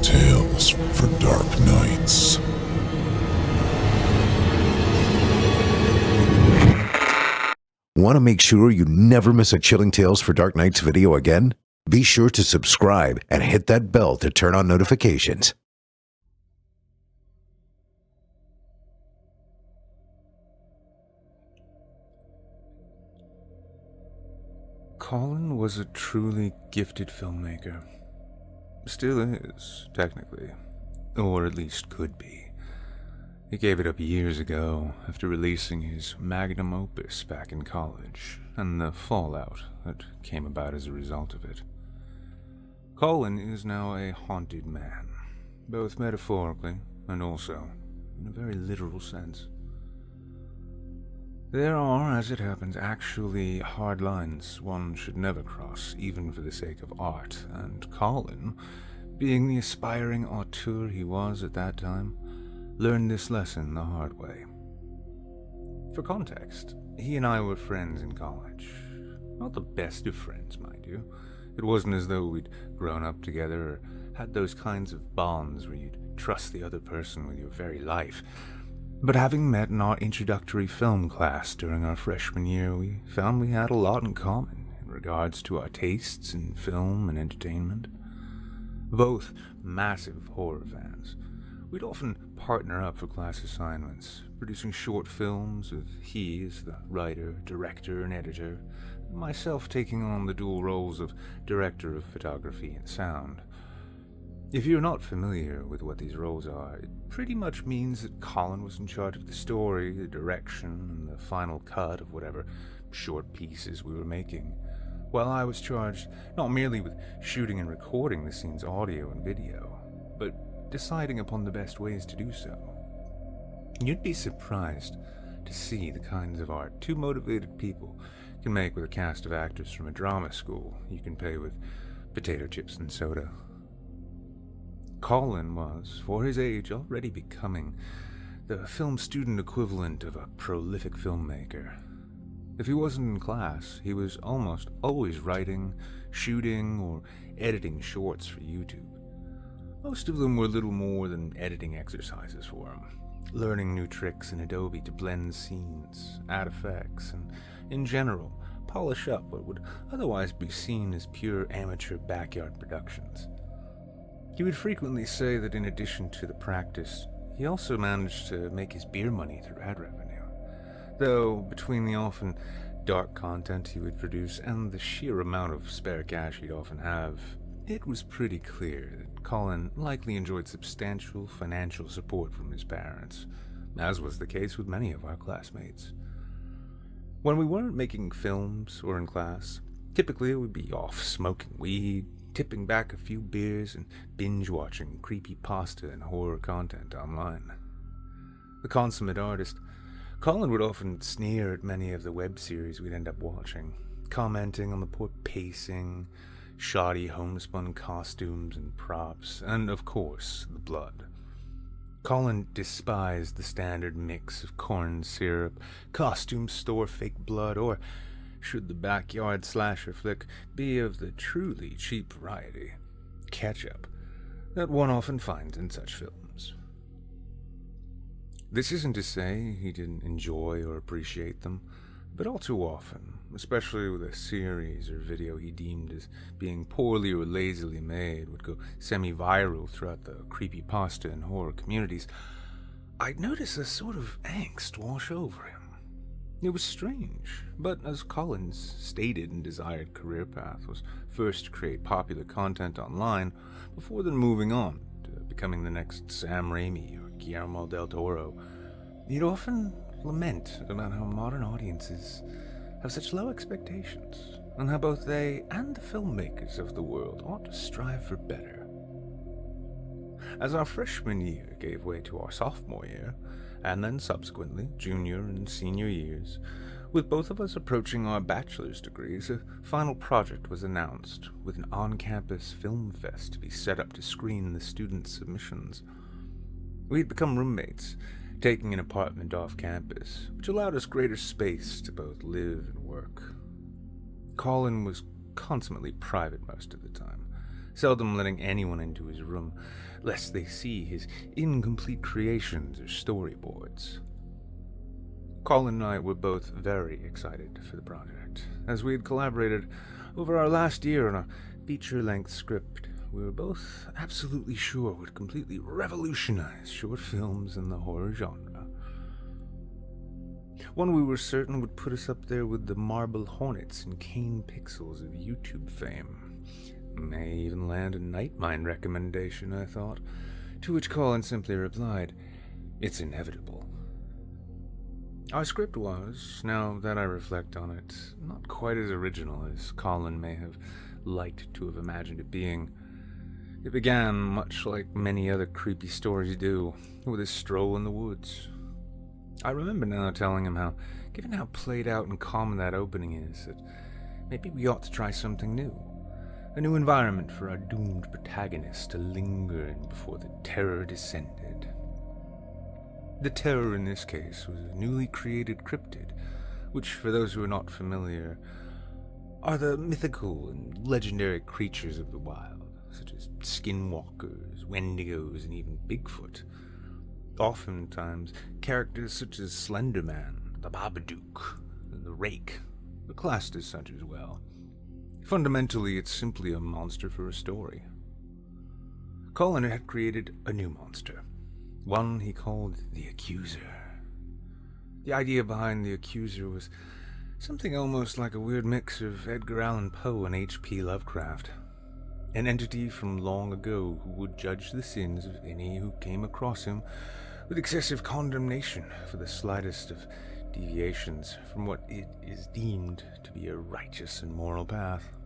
Chilling tales for dark nights. Want to make sure you never miss a Chilling Tales for Dark Nights video again? Be sure to subscribe and hit that bell to turn on notifications. Colin was a truly gifted filmmaker. Still is, technically. Or at least could be. He gave it up years ago after releasing his magnum opus back in college, and the fallout that came about as a result of it. Colin is now a haunted man, both metaphorically and also in a very literal sense. There are, as it happens, actually hard lines one should never cross, even for the sake of art, and Colin, being the aspiring auteur he was at that time, learned this lesson the hard way. For context, he and I were friends in college. Not the best of friends, mind you. It wasn't as though we'd grown up together or had those kinds of bonds where you'd trust the other person with your very life. But having met in our introductory film class during our freshman year, we found we had a lot in common in regards to our tastes in film and entertainment. Both massive horror fans. We'd often partner up for class assignments, producing short films with he as the writer, director, and editor, and myself taking on the dual roles of director of photography and sound. If you're not familiar with what these roles are, it pretty much means that Colin was in charge of the story, the direction, and the final cut of whatever short pieces we were making, while I was charged not merely with shooting and recording the scene's audio and video, but deciding upon the best ways to do so. You'd be surprised to see the kinds of art two motivated people can make with a cast of actors from a drama school you can pay with potato chips and soda. Colin was, for his age, already becoming the film student equivalent of a prolific filmmaker. If he wasn't in class, he was almost always writing, shooting, or editing shorts for YouTube. Most of them were little more than editing exercises for him, learning new tricks in Adobe to blend scenes, add effects, and, in general, polish up what would otherwise be seen as pure amateur backyard productions. He would frequently say that in addition to the practice, he also managed to make his beer money through ad revenue. Though, between the often dark content he would produce and the sheer amount of spare cash he'd often have, it was pretty clear that Colin likely enjoyed substantial financial support from his parents, as was the case with many of our classmates. When we weren't making films or in class, typically we'd be off smoking weed, tipping back a few beers, and binge-watching creepypasta and horror content online. The consummate artist, Colin would often sneer at many of the web series we'd end up watching, commenting on the poor pacing, shoddy homespun costumes and props, and, of course, the blood. Colin despised the standard mix of corn syrup, costume store fake blood, or should the backyard slasher flick be of the truly cheap variety, ketchup, that one often finds in such films. This isn't to say he didn't enjoy or appreciate them, but all too often, especially with a series or video he deemed as being poorly or lazily made, would go semi-viral throughout the creepypasta and horror communities, I'd notice a sort of angst wash over him. It was strange, but as Colin's stated and desired career path was first to create popular content online before then moving on to becoming the next Sam Raimi or Guillermo del Toro, he'd often lament about how modern audiences have such low expectations, and how both they and the filmmakers of the world ought to strive for better. As our freshman year gave way to our sophomore year, and then subsequently junior and senior years, with both of us approaching our bachelor's degrees, a final project was announced, with an on-campus film fest to be set up to screen the students' submissions. We had become roommates, taking an apartment off campus, which allowed us greater space to both live and work. Colin was consummately private most of the time, seldom letting anyone into his room, lest they see his incomplete creations or storyboards. Colin and I were both very excited for the project, as we had collaborated over our last year on a feature-length script we were both absolutely sure would completely revolutionize short films in the horror genre. One we were certain would put us up there with the Marble Hornets and Kane Pixels of YouTube fame. May even land a Nightmind recommendation, I thought, to which Colin simply replied, "It's inevitable." Our script was, now that I reflect on it, not quite as original as Colin may have liked to have imagined it being. It began, much like many other creepy stories do, with his stroll in the woods. I remember now telling him how, given how played out and common that opening is, that maybe we ought to try something new. A new environment for our doomed protagonist to linger in before the terror descended. The terror in this case was a newly created cryptid, which, for those who are not familiar, are the mythical and legendary creatures of the wild, such as skinwalkers, wendigos, and even Bigfoot. Oftentimes, characters such as Slender Man, the Babadook, and the Rake are classed as such as well. Fundamentally, it's simply a monster for a story. Colin had created a new monster, one he called the Accuser. The idea behind the Accuser was something almost like a weird mix of Edgar Allan Poe and H.P. Lovecraft. An entity from long ago who would judge the sins of any who came across him with excessive condemnation for the slightest of deviations from what it is deemed to be a righteous and moral path.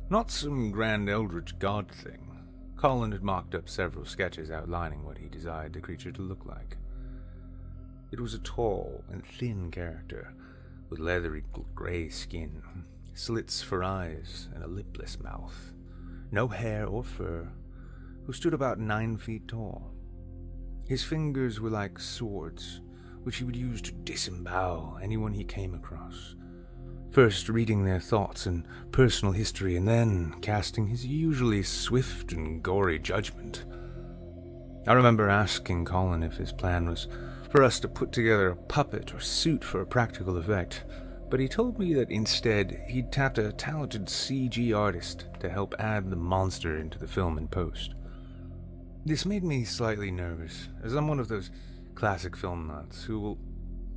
Not some grand eldritch god thing. Colin had mocked up several sketches outlining what he desired the creature to look like. It was a tall and thin character with leathery gray skin, slits for eyes, and a lipless mouth. No hair or fur, who stood about 9 feet tall. His fingers were like swords, which he would use to disembowel anyone he came across, first reading their thoughts and personal history, and then casting his usually swift and gory judgment. I remember asking Colin if his plan was for us to put together a puppet or suit for a practical effect, but he told me that instead he'd tapped a talented CG artist to help add the monster into the film in post. This made me slightly nervous, as I'm one of those classic film nuts who will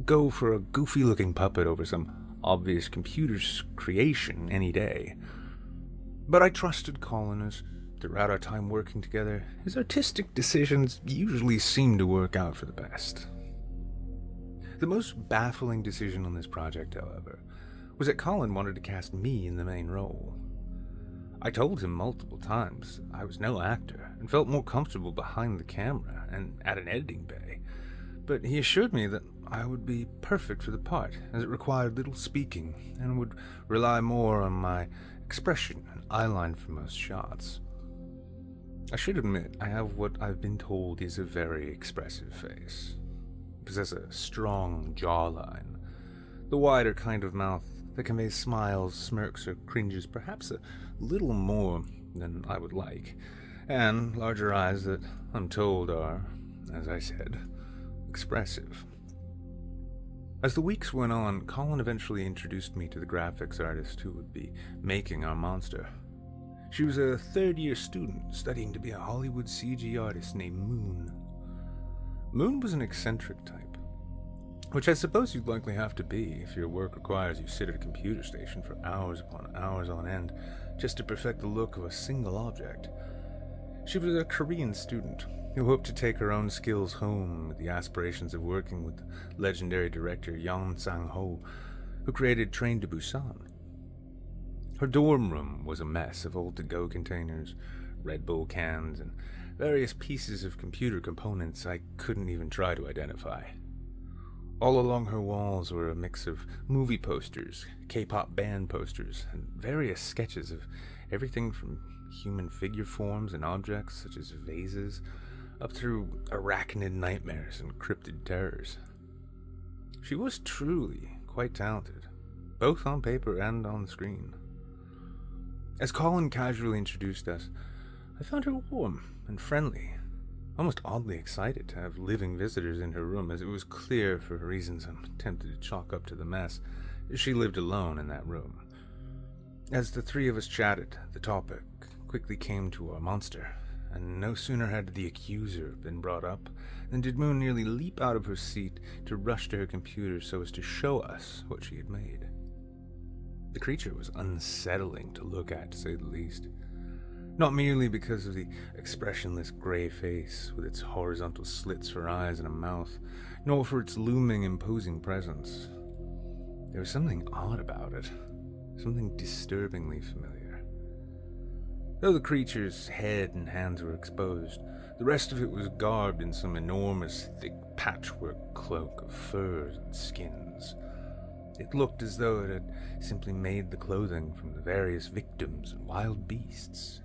go for a goofy-looking puppet over some obvious computer's creation any day. But I trusted Colin, as throughout our time working together, his artistic decisions usually seemed to work out for the best. The most baffling decision on this project, however, was that Colin wanted to cast me in the main role. I told him multiple times I was no actor and felt more comfortable behind the camera and at an editing bay, but he assured me that I would be perfect for the part, as it required little speaking and would rely more on my expression and eyeline for most shots. I should admit I have what I've been told is a very expressive face. Possess a strong jawline, the wider kind of mouth that conveys smiles, smirks, or cringes perhaps a little more than I would like, and larger eyes that I'm told are, as I said, expressive. As the weeks went on, Colin eventually introduced me to the graphics artist who would be making our monster. She was a third-year student studying to be a Hollywood CG artist named Moon. Moon was an eccentric type, which I suppose you'd likely have to be if your work requires you sit at a computer station for hours upon hours on end just to perfect the look of a single object. She was a Korean student who hoped to take her own skills home with the aspirations of working with legendary director Yang Sang-ho, who created Train to Busan. Her dorm room was a mess of old to-go containers, Red Bull cans, and various pieces of computer components I couldn't even try to identify. All along her walls were a mix of movie posters, K-pop band posters, and various sketches of everything from human figure forms and objects such as vases, up through arachnid nightmares and cryptid terrors. She was truly quite talented, both on paper and on screen. As Colin casually introduced us, I found her warm and friendly, almost oddly excited to have living visitors in her room, as it was clear, for reasons I'm tempted to chalk up to the mess, she lived alone in that room. As the three of us chatted, the topic quickly came to our monster, and no sooner had the accuser been brought up than did Moon nearly leap out of her seat to rush to her computer so as to show us what she had made. The creature was unsettling to look at, to say the least. Not merely because of the expressionless gray face with its horizontal slits for eyes and a mouth, nor for its looming, imposing presence. There was something odd about it, something disturbingly familiar. Though the creature's head and hands were exposed, the rest of it was garbed in some enormous, thick patchwork cloak of furs and skins. It looked as though it had simply made the clothing from the various victims and wild beasts.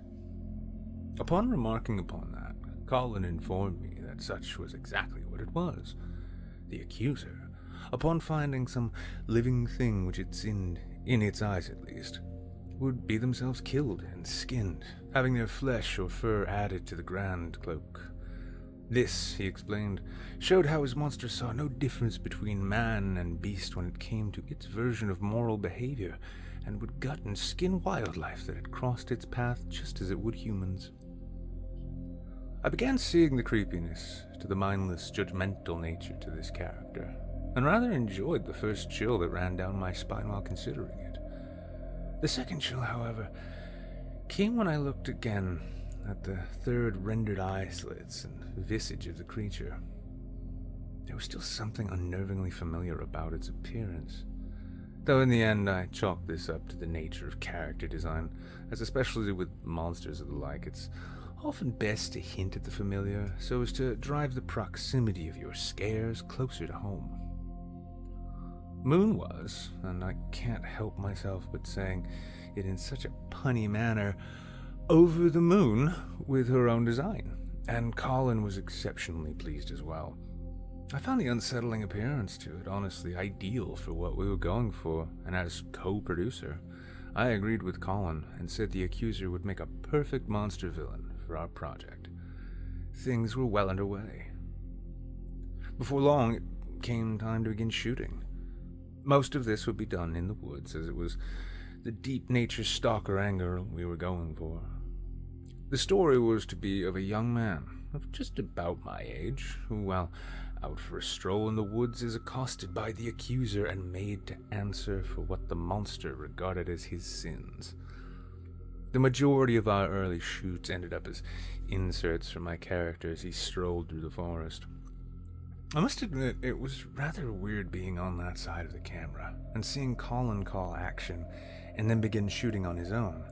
Upon remarking upon that, Colin informed me that such was exactly what it was. The accuser, upon finding some living thing which it sinned, in its eyes at least, would be themselves killed and skinned, having their flesh or fur added to the grand cloak. This, he explained, showed how his monster saw no difference between man and beast when it came to its version of moral behavior, and would gut and skin wildlife that had crossed its path just as it would humans. I began seeing the creepiness to the mindless, judgmental nature to this character, and rather enjoyed the first chill that ran down my spine while considering it. The second chill, however, came when I looked again at the third rendered eye slits and visage of the creature. There was still something unnervingly familiar about its appearance, though in the end I chalked this up to the nature of character design, as especially with monsters of the like, it's often best to hint at the familiar so as to drive the proximity of your scares closer to home. Moon was, and I can't help myself but saying it in such a punny manner, over the moon with her own design, and Colin was exceptionally pleased as well. I found the unsettling appearance to it honestly ideal for what we were going for, and as co-producer, I agreed with Colin and said the accuser would make a perfect monster villain for our project. Things were well underway. Before long, it came time to begin shooting. Most of this would be done in the woods, as it was the deep nature stalker angle we were going for. The story was to be of a young man of just about my age, who, while out for a stroll in the woods, is accosted by the accuser and made to answer for what the monster regarded as his sins. The majority of our early shoots ended up as inserts from my character as he strolled through the forest. I must admit, it was rather weird being on that side of the camera and seeing Colin call action and then begin shooting on his own.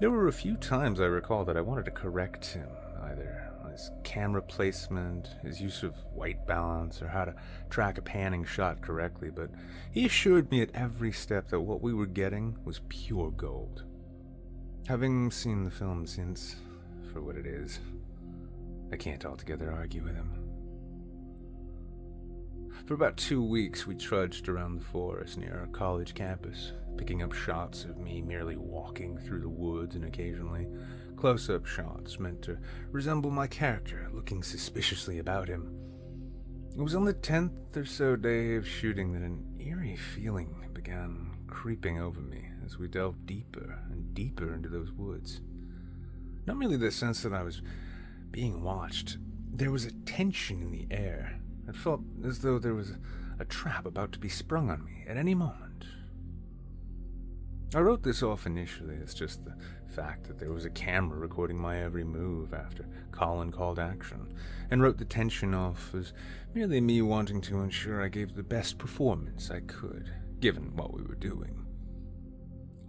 There were a few times I recall that I wanted to correct him, either on his camera placement, his use of white balance, or how to track a panning shot correctly, but he assured me at every step that what we were getting was pure gold. Having seen the film since, for what it is, I can't altogether argue with him. For about 2 weeks, we trudged around the forest near our college campus, picking up shots of me merely walking through the woods and occasionally close-up shots meant to resemble my character, looking suspiciously about him. It was on the 10th or so day of shooting that an eerie feeling began creeping over me as we delved deeper and deeper into those woods. Not merely the sense that I was being watched, there was a tension in the air. It felt as though there was a trap about to be sprung on me at any moment. I wrote this off initially as just the fact that there was a camera recording my every move after Colin called action, and wrote the tension off as merely me wanting to ensure I gave the best performance I could, given what we were doing.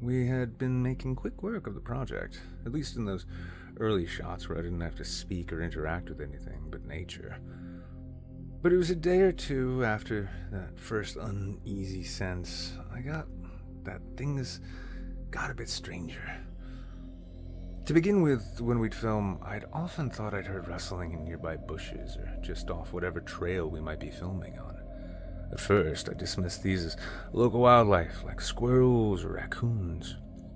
We had been making quick work of the project, at least in those early shots where I didn't have to speak or interact with anything but nature. But it was a day or two after that first uneasy sense I got that things got a bit stranger. To begin with, when we'd film, I'd often thought I'd heard rustling in nearby bushes or just off whatever trail we might be filming on. At first, I dismissed these as local wildlife like squirrels or raccoons.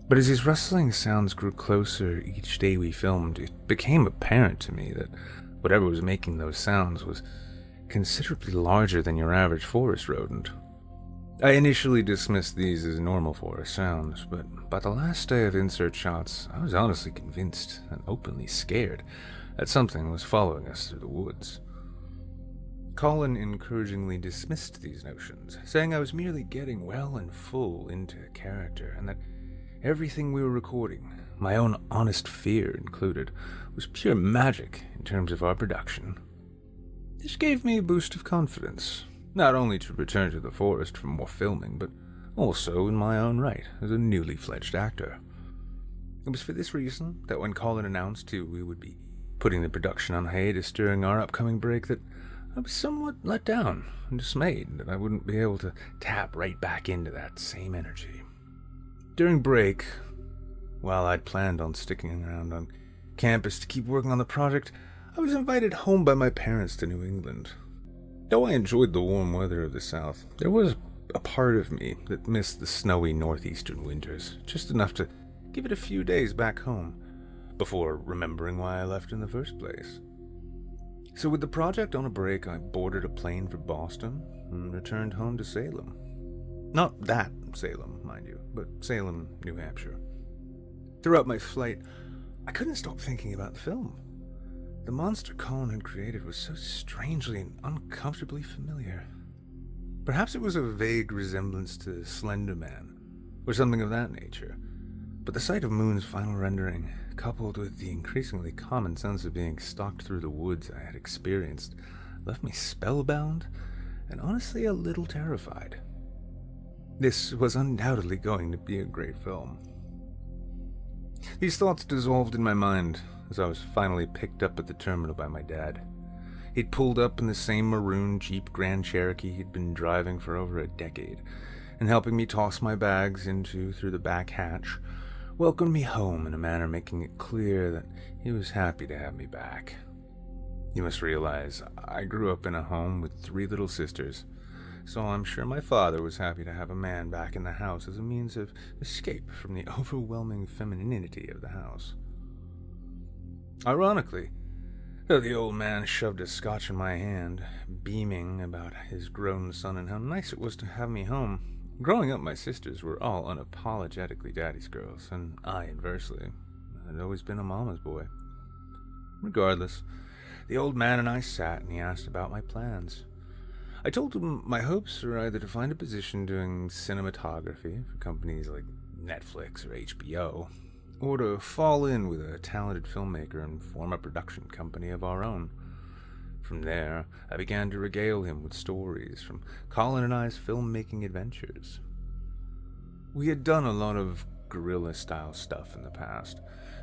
But as these rustling sounds grew closer each day we filmed, it became apparent to me that whatever was making those sounds was considerably larger than your average forest rodent. I initially dismissed these as normal forest sounds, but by the last day of insert shots, I was honestly convinced and openly scared that something was following us through the woods. Colin encouragingly dismissed these notions, saying I was merely getting well and full into character, and that everything we were recording, my own honest fear included, was pure magic in terms of our production. This gave me a boost of confidence, not only to return to the forest for more filming, but also in my own right as a newly fledged actor. It was for this reason that when Colin announced we would be putting the production on hiatus during our upcoming break, that I was somewhat let down and dismayed that I wouldn't be able to tap right back into that same energy. During break, while I'd planned on sticking around on campus to keep working on the project, I was invited home by my parents to New England. Though I enjoyed the warm weather of the South, there was a part of me that missed the snowy northeastern winters, just enough to give it a few days back home, before remembering why I left in the first place. So with the project on a break, I boarded a plane for Boston and returned home to Salem. Not that Salem, mind you, but Salem, New Hampshire. Throughout my flight, I couldn't stop thinking about the film. The monster Colin had created was so strangely and uncomfortably familiar. Perhaps it was a vague resemblance to Slender Man, or something of that nature, but the sight of Moon's final rendering, coupled with the increasingly common sense of being stalked through the woods I had experienced, left me spellbound and honestly a little terrified. This was undoubtedly going to be a great film. These thoughts dissolved in my mind as I was finally picked up at the terminal by my dad. He'd pulled up in the same maroon Jeep Grand Cherokee he'd been driving for over a decade, and helping me toss my bags through the back hatch, welcomed me home in a manner making it clear that he was happy to have me back. You must realize, I grew up in a home with 3 little sisters, so I'm sure my father was happy to have a man back in the house as a means of escape from the overwhelming femininity of the house. Ironically, though the old man shoved a scotch in my hand, beaming about his grown son and how nice it was to have me home, growing up my sisters were all unapologetically daddy's girls, and I, inversely, had always been a mama's boy. Regardless, the old man and I sat and he asked about my plans. I told him my hopes were either to find a position doing cinematography for companies like Netflix or HBO, or to fall in with a talented filmmaker and form a production company of our own. From there, I began to regale him with stories from Colin and I's filmmaking adventures. We had done a lot of guerrilla-style stuff in the past,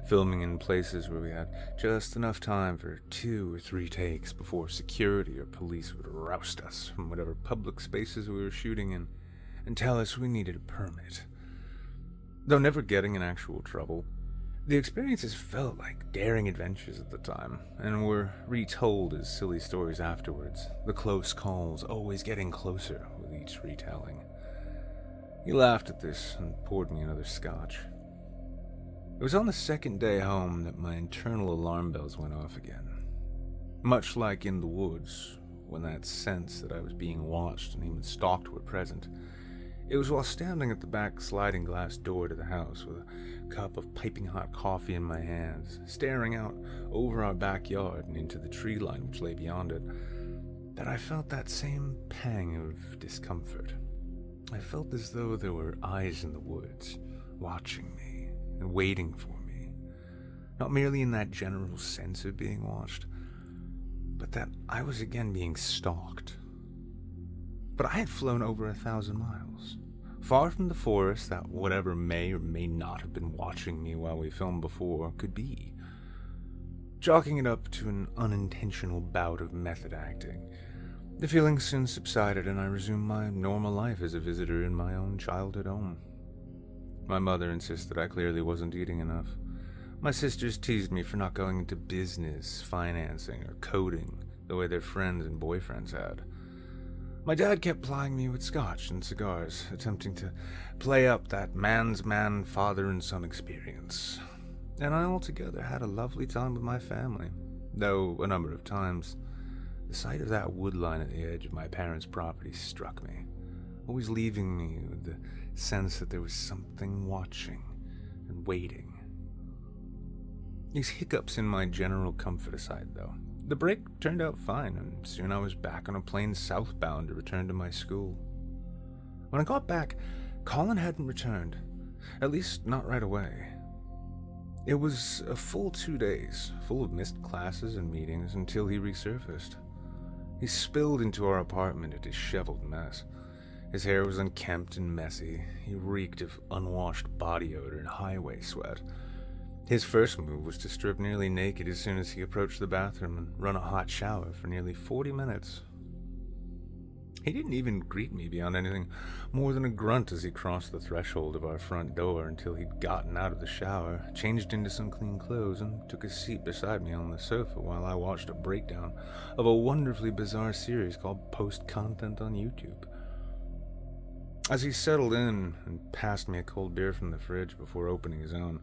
filming in places where we had just enough time for 2 or 3 takes before security or police would roust us from whatever public spaces we were shooting in and tell us we needed a permit. Though never getting in actual trouble, the experiences felt like daring adventures at the time, and were retold as silly stories afterwards, the close calls always getting closer with each retelling. He laughed at this and poured me another scotch. It was on the second day home that my internal alarm bells went off again. Much like in the woods, when that sense that I was being watched and even stalked were present, it was while standing at the back sliding glass door to the house with a cup of piping hot coffee in my hands, staring out over our backyard and into the tree line which lay beyond it, that I felt that same pang of discomfort. I felt as though there were eyes in the woods, watching me and waiting for me, not merely in that general sense of being watched, but that I was again being stalked. But I had flown over 1,000 miles, far from the forest that whatever may or may not have been watching me while we filmed before could be. Chalking it up to an unintentional bout of method acting, the feeling soon subsided and I resumed my normal life as a visitor in my own childhood home. My mother insisted I clearly wasn't eating enough. My sisters teased me for not going into business, financing, or coding the way their friends and boyfriends had. My dad kept plying me with scotch and cigars, attempting to play up that man's man father and son experience. And I altogether had a lovely time with my family, though a number of times the sight of that wood line at the edge of my parents' property struck me, always leaving me with the sense that there was something watching and waiting. These hiccups in my general comfort aside, though, the break turned out fine, and soon I was back on a plane southbound to return to my school. When I got back, Colin hadn't returned, at least not right away. It was a full 2 days, full of missed classes and meetings, until he resurfaced. He spilled into our apartment a disheveled mess. His hair was unkempt and messy. He reeked of unwashed body odor and highway sweat. His first move was to strip nearly naked as soon as he approached the bathroom and run a hot shower for nearly 40 minutes. He didn't even greet me beyond anything more than a grunt as he crossed the threshold of our front door until he'd gotten out of the shower, changed into some clean clothes, and took a seat beside me on the sofa while I watched a breakdown of a wonderfully bizarre series called Post Content on YouTube. As he settled in and passed me a cold beer from the fridge before opening his own,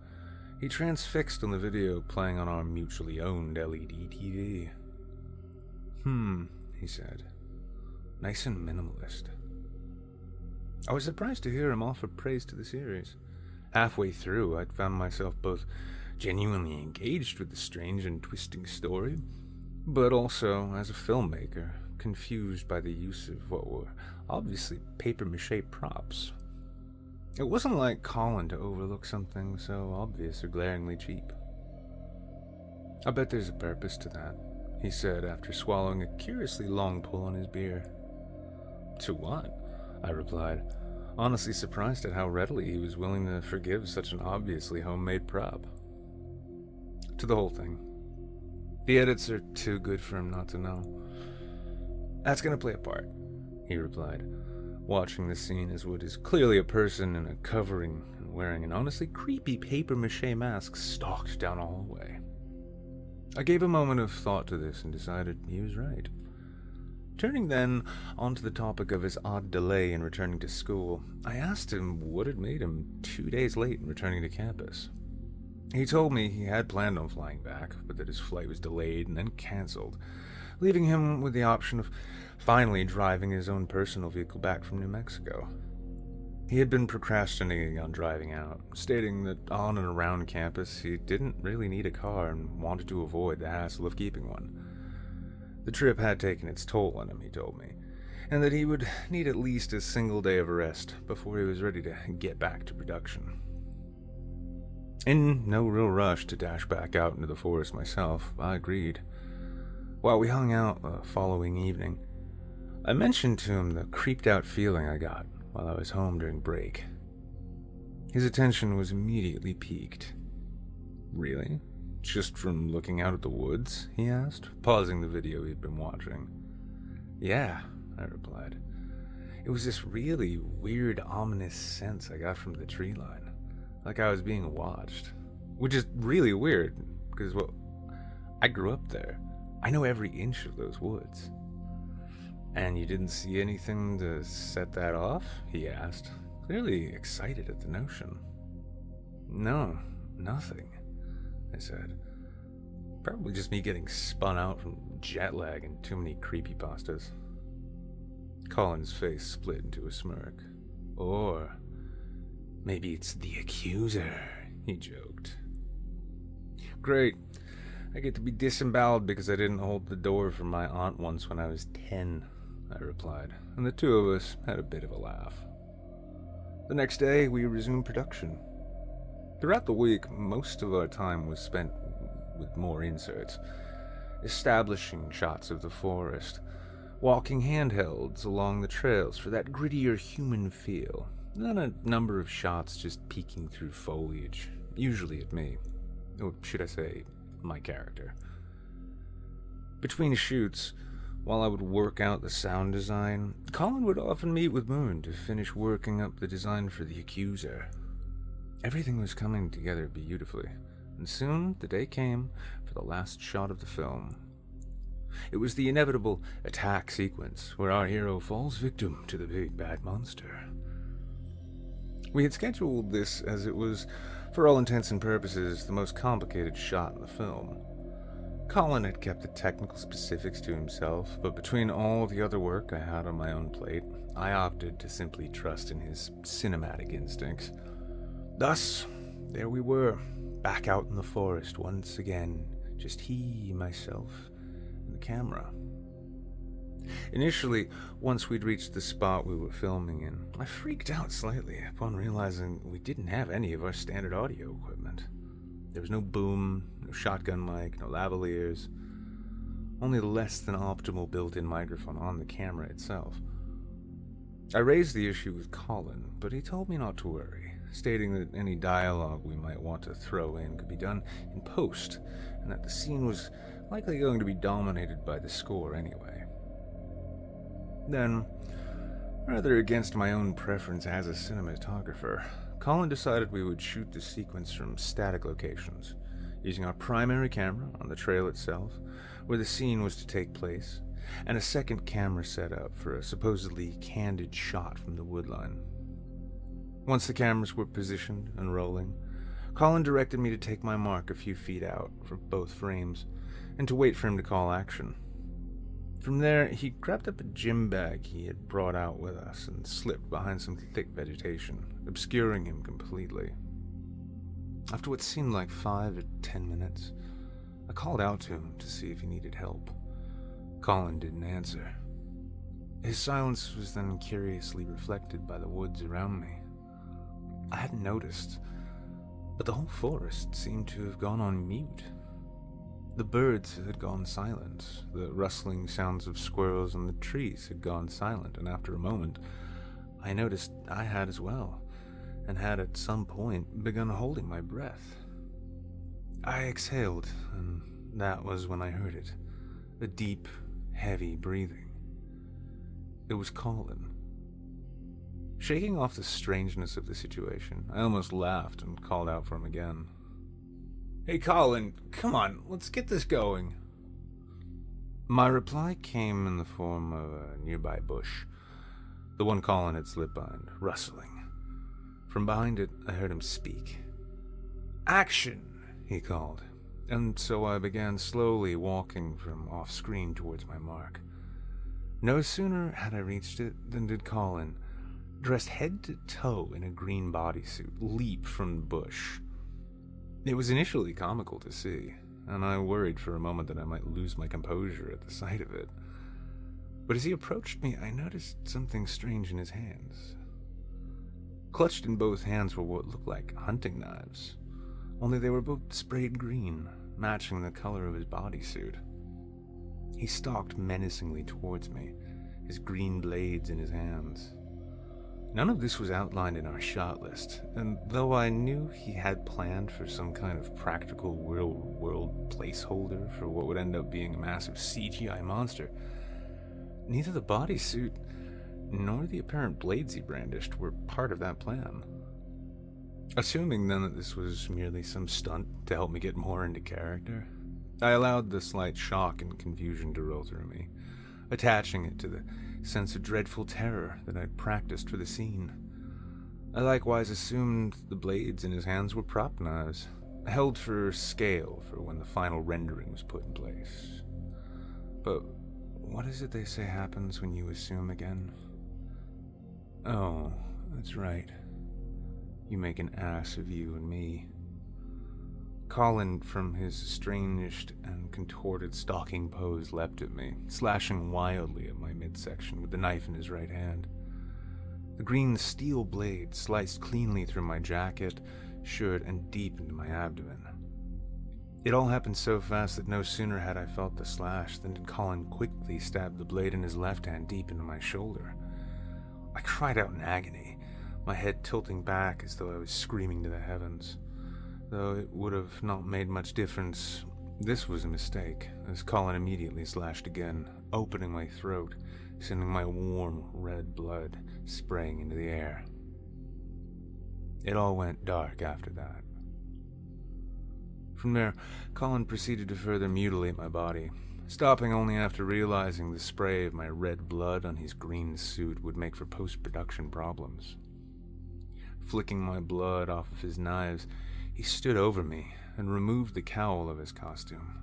he transfixed on the video playing on our mutually owned LED TV. He said. Nice and minimalist. I was surprised to hear him offer praise to the series. Halfway through, I'd found myself both genuinely engaged with the strange and twisting story, but also, as a filmmaker, confused by the use of what were obviously papier-mâché props. It wasn't like Colin to overlook something so obvious or glaringly cheap. I bet there's a purpose to that, he said after swallowing a curiously long pull on his beer. To what? I replied, honestly surprised at how readily he was willing to forgive such an obviously homemade prop. To the whole thing. The edits are too good for him not to know. That's gonna play a part, he replied, watching the scene as what is clearly a person in a covering and wearing an honestly creepy papier-mâché mask stalked down a hallway. I gave a moment of thought to this and decided he was right. Turning then onto the topic of his odd delay in returning to school, I asked him what had made him 2 days late in returning to campus. He told me he had planned on flying back, but that his flight was delayed and then cancelled, leaving him with the option of finally driving his own personal vehicle back from New Mexico. He had been procrastinating on driving out, stating that on and around campus he didn't really need a car and wanted to avoid the hassle of keeping one. The trip had taken its toll on him, he told me, and that he would need at least a single day of rest before he was ready to get back to production. In no real rush to dash back out into the forest myself, I agreed. While we hung out the following evening, I mentioned to him the creeped out feeling I got while I was home during break. His attention was immediately piqued. Really? Just from looking out at the woods? He asked, pausing the video he'd been watching. Yeah, I replied. It was this really weird, ominous sense I got from the tree line, like I was being watched. Which is really weird, because, well, I grew up there. I know every inch of those woods. And you didn't see anything to set that off? He asked, clearly excited at the notion. No, nothing, I said. Probably just me getting spun out from jet lag and too many creepypastas. Colin's face split into a smirk. Or maybe it's the accuser, he joked. Great. I get to be disemboweled because I didn't hold the door for my aunt once when I was 10, I replied, and the two of us had a bit of a laugh. The next day, we resumed production. Throughout the week, most of our time was spent with more inserts, establishing shots of the forest, walking handhelds along the trails for that grittier human feel, and a number of shots just peeking through foliage, usually at me, or should I say, my character. Between shoots, while I would work out the sound design, Colin would often meet with Moon to finish working up the design for the accuser. Everything was coming together beautifully, and soon the day came for the last shot of the film. It was the inevitable attack sequence where our hero falls victim to the big bad monster. We had scheduled this as it was, for all intents and purposes, the most complicated shot in the film. Colin had kept the technical specifics to himself, but between all the other work I had on my own plate, I opted to simply trust in his cinematic instincts. Thus, there we were, back out in the forest once again, just he, myself, and the camera. Initially, once we'd reached the spot we were filming in, I freaked out slightly upon realizing we didn't have any of our standard audio equipment. There was no boom, no shotgun mic, no lavaliers, only the less than optimal built-in microphone on the camera itself. I raised the issue with Colin, but he told me not to worry, stating that any dialogue we might want to throw in could be done in post, and that the scene was likely going to be dominated by the score anyway. Then, rather against my own preference as a cinematographer, Colin decided we would shoot the sequence from static locations, using our primary camera on the trail itself, where the scene was to take place, and a second camera set up for a supposedly candid shot from the woodline. Once the cameras were positioned and rolling, Colin directed me to take my mark a few feet out from both frames, and to wait for him to call action. From there, he grabbed up a gym bag he had brought out with us and slipped behind some thick vegetation, obscuring him completely. After what seemed like 5 or 10 minutes, I called out to him to see if he needed help. Colin didn't answer. His silence was then curiously reflected by the woods around me. I hadn't noticed, but the whole forest seemed to have gone on mute. The birds had gone silent, the rustling sounds of squirrels in the trees had gone silent, and after a moment, I noticed I had as well, and had at some point begun holding my breath. I exhaled, and that was when I heard it, a deep, heavy breathing. It was Colin. Shaking off the strangeness of the situation, I almost laughed and called out for him again. "Hey Colin, come on, let's get this going." My reply came in the form of a nearby bush, the one Colin had slipped behind, rustling. From behind it, I heard him speak. "Action," he called, and so I began slowly walking from off-screen towards my mark. No sooner had I reached it than did Colin, dressed head to toe in a green bodysuit, leap from the bush. It was initially comical to see, and I worried for a moment that I might lose my composure at the sight of it. But as he approached me, I noticed something strange in his hands. Clutched in both hands were what looked like hunting knives, only they were both sprayed green, matching the color of his bodysuit. He stalked menacingly towards me, his green blades in his hands. None of this was outlined in our shot list, and though I knew he had planned for some kind of practical real-world placeholder for what would end up being a massive CGI monster, neither the bodysuit nor the apparent blades he brandished were part of that plan. Assuming then that this was merely some stunt to help me get more into character, I allowed the slight shock and confusion to roll through me, attaching it to the sense of dreadful terror that I'd practiced for the scene. I likewise assumed the blades in his hands were prop knives, held for scale for when the final rendering was put in place. But what is it they say happens when you assume again? Oh, that's right. You make an ass of you and me. Colin, from his estranged and contorted stalking pose, leapt at me, slashing wildly at my midsection with the knife in his right hand. The green steel blade sliced cleanly through my jacket, shirt, and deep into my abdomen. It all happened so fast that no sooner had I felt the slash than did Colin quickly stab the blade in his left hand deep into my shoulder. I cried out in agony, my head tilting back as though I was screaming to the heavens. Though it would have not made much difference, this was a mistake, as Colin immediately slashed again, opening my throat, sending my warm red blood spraying into the air. It all went dark after that. From there, Colin proceeded to further mutilate my body, stopping only after realizing the spray of my red blood on his green suit would make for post-production problems. Flicking my blood off of his knives, he stood over me and removed the cowl of his costume.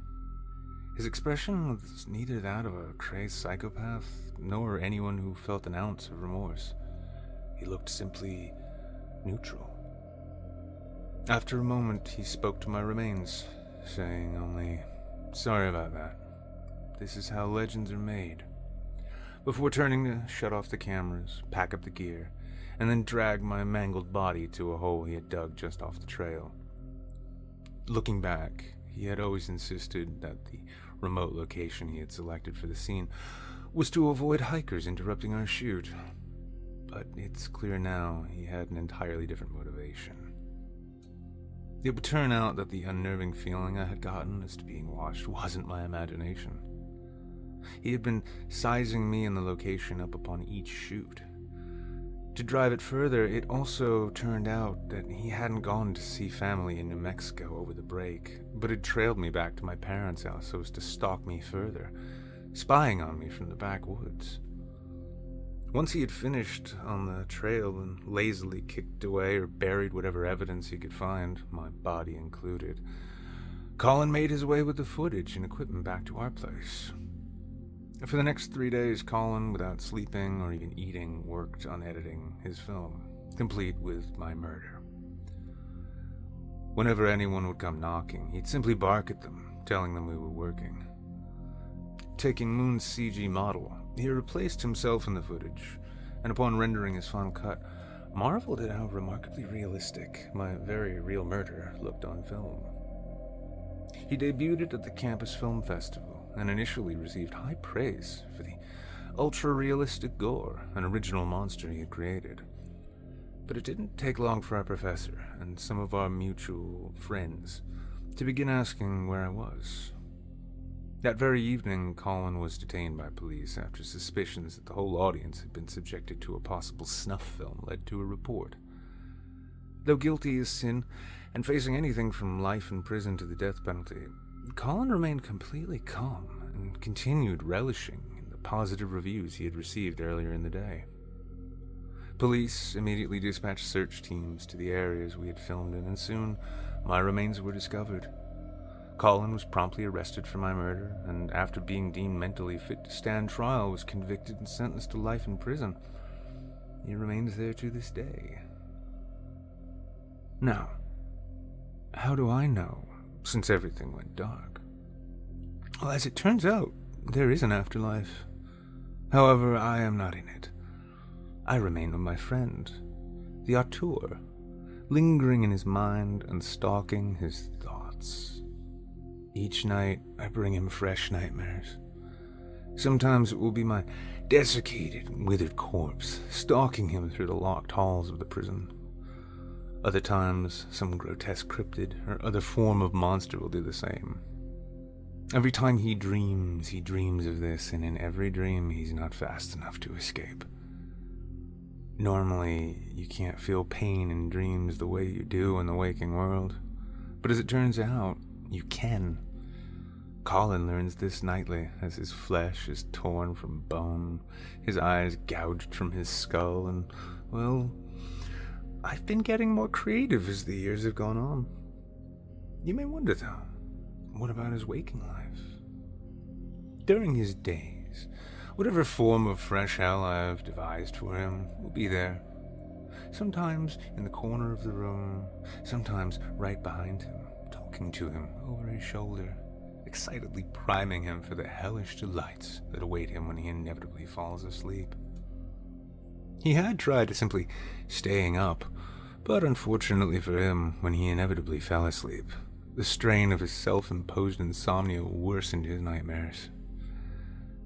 His expression was neither that of a crazed psychopath, nor anyone who felt an ounce of remorse. He looked simply neutral. After a moment, he spoke to my remains, saying only, "Sorry about that. This is how legends are made," before turning to shut off the cameras, pack up the gear, and then drag my mangled body to a hole he had dug just off the trail. Looking back, he had always insisted that the remote location he had selected for the scene was to avoid hikers interrupting our shoot. But it's clear now he had an entirely different motivation. It would turn out that the unnerving feeling I had gotten as to being watched wasn't my imagination. He had been sizing me and the location up upon each shoot. To drive it further, it also turned out that he hadn't gone to see family in New Mexico over the break, but had trailed me back to my parents' house so as to stalk me further, spying on me from the backwoods. Once he had finished on the trail and lazily kicked away or buried whatever evidence he could find, my body included, Colin made his way with the footage and equipment back to our place. For the next 3 days, Colin, without sleeping or even eating, worked on editing his film, complete with my murder. Whenever anyone would come knocking, he'd simply bark at them, telling them we were working. Taking Moon's CG model, he replaced himself in the footage, and upon rendering his final cut, marveled at how remarkably realistic my very real murder looked on film. He debuted it at the campus film festival, and initially received high praise for the ultra-realistic gore and original monster he had created. But it didn't take long for our professor and some of our mutual friends to begin asking where I was. That very evening, Colin was detained by police after suspicions that the whole audience had been subjected to a possible snuff film led to a report. Though guilty as sin and facing anything from life in prison to the death penalty, Colin remained completely calm and continued relishing in the positive reviews he had received earlier in the day. Police immediately dispatched search teams to the areas we had filmed in, and soon my remains were discovered. Colin was promptly arrested for my murder, and after being deemed mentally fit to stand trial, was convicted and sentenced to life in prison. He remains there to this day. Now, how do I know, since everything went dark? Well, as it turns out, there is an afterlife. However, I am not in it. I remain with my friend, the auteur, lingering in his mind and stalking his thoughts. Each night, I bring him fresh nightmares. Sometimes it will be my desiccated and withered corpse stalking him through the locked halls of the prison. Other times, some grotesque cryptid or other form of monster will do the same. Every time he dreams of this, and in every dream he's not fast enough to escape. Normally, you can't feel pain in dreams the way you do in the waking world, but as it turns out, you can. Colin learns this nightly as his flesh is torn from bone, his eyes gouged from his skull, and, well, I've been getting more creative as the years have gone on. You may wonder, though, what about his waking life? During his days, whatever form of fresh hell I've devised for him will be there. Sometimes in the corner of the room, sometimes right behind him, talking to him over his shoulder, excitedly priming him for the hellish delights that await him when he inevitably falls asleep. He had tried to simply staying up, but unfortunately for him, when he inevitably fell asleep, the strain of his self-imposed insomnia worsened his nightmares.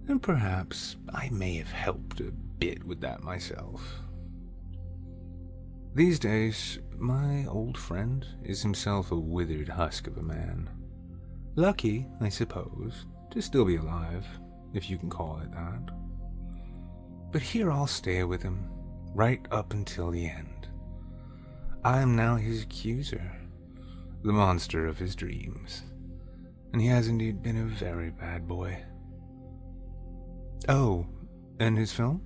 And perhaps I may have helped a bit with that myself. These days, my old friend is himself a withered husk of a man. Lucky, I suppose, to still be alive, if you can call it that. But here I'll stay with him, right up until the end. I am now his accuser, the monster of his dreams. And he has indeed been a very bad boy. Oh, and his film?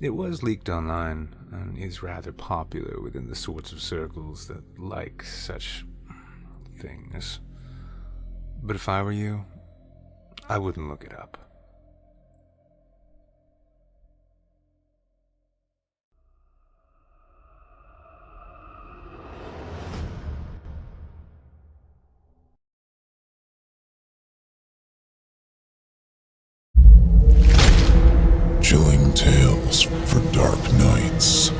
It was leaked online and is rather popular within the sorts of circles that like such things. But if I were you, I wouldn't look it up. Chilling tales for dark nights.